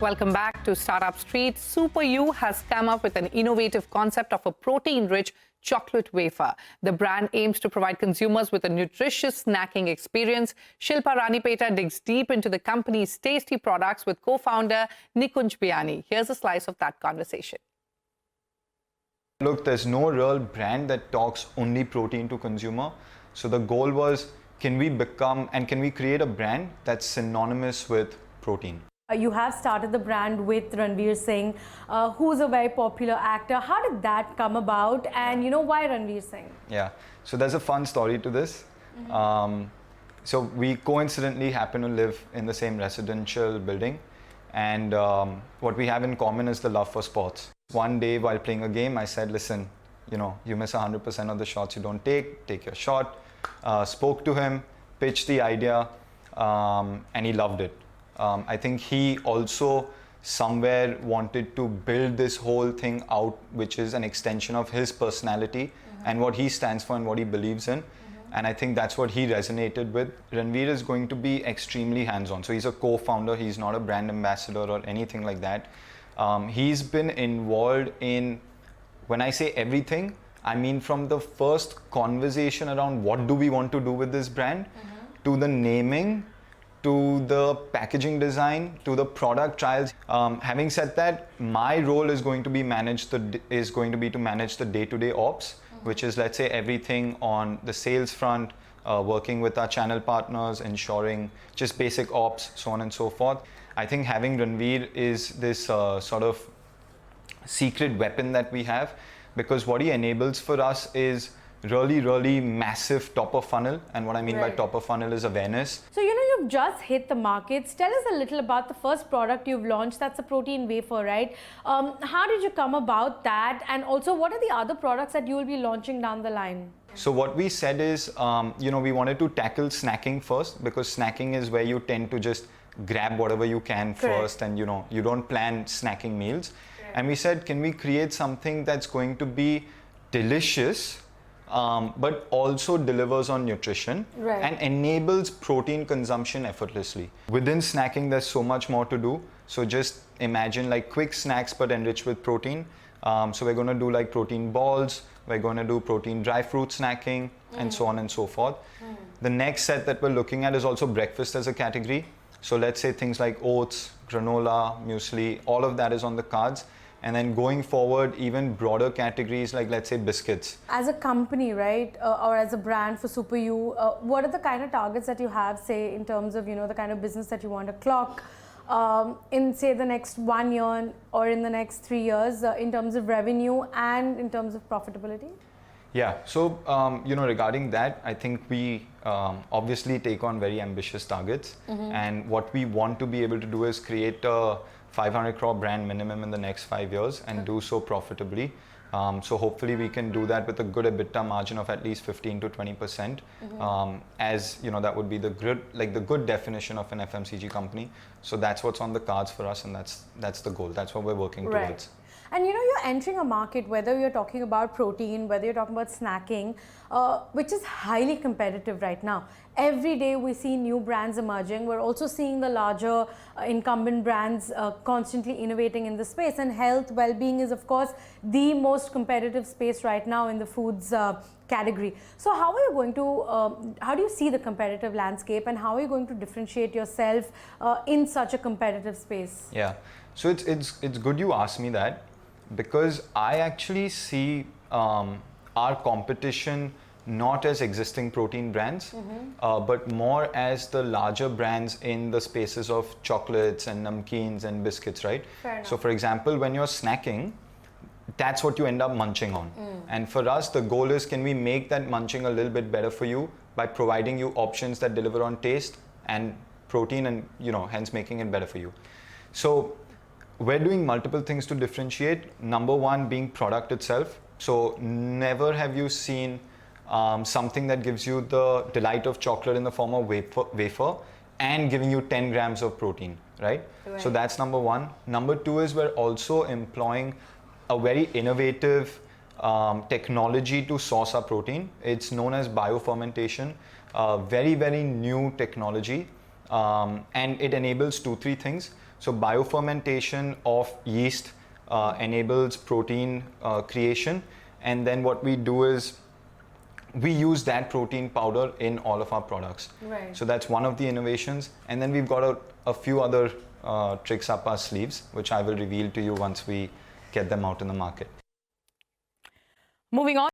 Welcome back to Startup Street. SuperYou has come up with an innovative concept of a protein-rich chocolate wafer. The brand aims to provide consumers with a nutritious snacking experience. Shilpa Ranipeta digs deep into the company's tasty products with co-founder Nikunj Biyani. Here's a slice of that conversation. Look, there's no real brand that talks only protein to consumer. So the goal was, can we create a brand that's synonymous with protein? You have started the brand with Ranveer Singh, who's a very popular actor. How did that come about? And why Ranveer Singh? Yeah, so there's a fun story to this. So we coincidentally happen to live in the same residential building. And what we have in common is the love for sports. One day while playing a game, I said, listen, you miss 100% of the shots you don't take your shot. Spoke to him, pitched the idea, and he loved it. I think he also somewhere wanted to build this whole thing out, which is an extension of his personality and what he stands for and what he believes in. And I think that's what he resonated with. Ranveer is going to be extremely hands-on. So he's a co-founder, he's not a brand ambassador or anything like that. He's been involved in, when I say everything, I mean from the first conversation around what do we want to do with this brand, to the naming, to the packaging design, to the product trials. Having said that, my role is going to be to manage the day-to-day ops, which is, let's say, everything on the sales front, working with our channel partners, ensuring just basic ops, so on and so forth. I think having Ranveer is this sort of secret weapon that we have, because what he enables for us is really massive top of funnel. And what I mean by top of funnel is awareness. So you've just hit the markets. Tell us a little about the first product you've launched. That's a protein wafer, right? How did you come about that? And also, what are the other products that you will be launching down the line? So what we said is, we wanted to tackle snacking first, because snacking is where you tend to just grab whatever you can first, and you don't plan snacking meals. And we said, can we create something that's going to be delicious, but also delivers on nutrition and enables protein consumption effortlessly. Within snacking, there's so much more to do. So just imagine like quick snacks but enriched with protein. So we're going to do like protein balls, we're going to do protein dry fruit snacking, and so on and so forth. The next set that we're looking at is also breakfast as a category. So let's say things like oats, granola, muesli, all of that is on the cards. And then going forward, even broader categories like, let's say, biscuits. As a company, right, or as a brand for SuperYou, what are the kind of targets that you have, say, in terms of, the kind of business that you want to clock in, say, the next 1 year or in the next 3 years in terms of revenue and in terms of profitability? Yeah, so, regarding that, I think we obviously take on very ambitious targets. And what we want to be able to do is create a 500 crore brand minimum in the next 5 years and do so profitably. So hopefully we can do that with a good EBITDA margin of at least 15 to 20%. As that would be the good definition of an FMCG company. So that's what's on the cards for us, and that's the goal. That's what we're working towards. And you're entering a market, whether you're talking about protein, whether you're talking about snacking, which is highly competitive right now. Every day we see new brands emerging. We're also seeing the larger incumbent brands constantly innovating in the space. And health, well-being is, of course, the most competitive space right now in the foods category. So how are you going to, how do you see the competitive landscape, and how are you going to differentiate yourself in such a competitive space? Yeah, so it's good you asked me that, because I actually see our competition not as existing protein brands, but more as the larger brands in the spaces of chocolates and namkeens and biscuits, right? So for example, when you're snacking, that's what you end up munching on. And for us, the goal is, can we make that munching a little bit better for you by providing you options that deliver on taste and protein, and hence making it better for you. So we're doing multiple things to differentiate. Number one being product itself. So never have you seen something that gives you the delight of chocolate in the form of wafer and giving you 10 grams of protein, right? So that's number one. Number two is we're also employing a very innovative technology to source our protein. It's known as biofermentation, very new technology, and it enables 2-3 things. So biofermentation of yeast enables protein creation, and then what we do is we use that protein powder in all of our products. Right. So that's one of the innovations, and then we've got a few other tricks up our sleeves, which I will reveal to you once we get them out in the market. Moving on.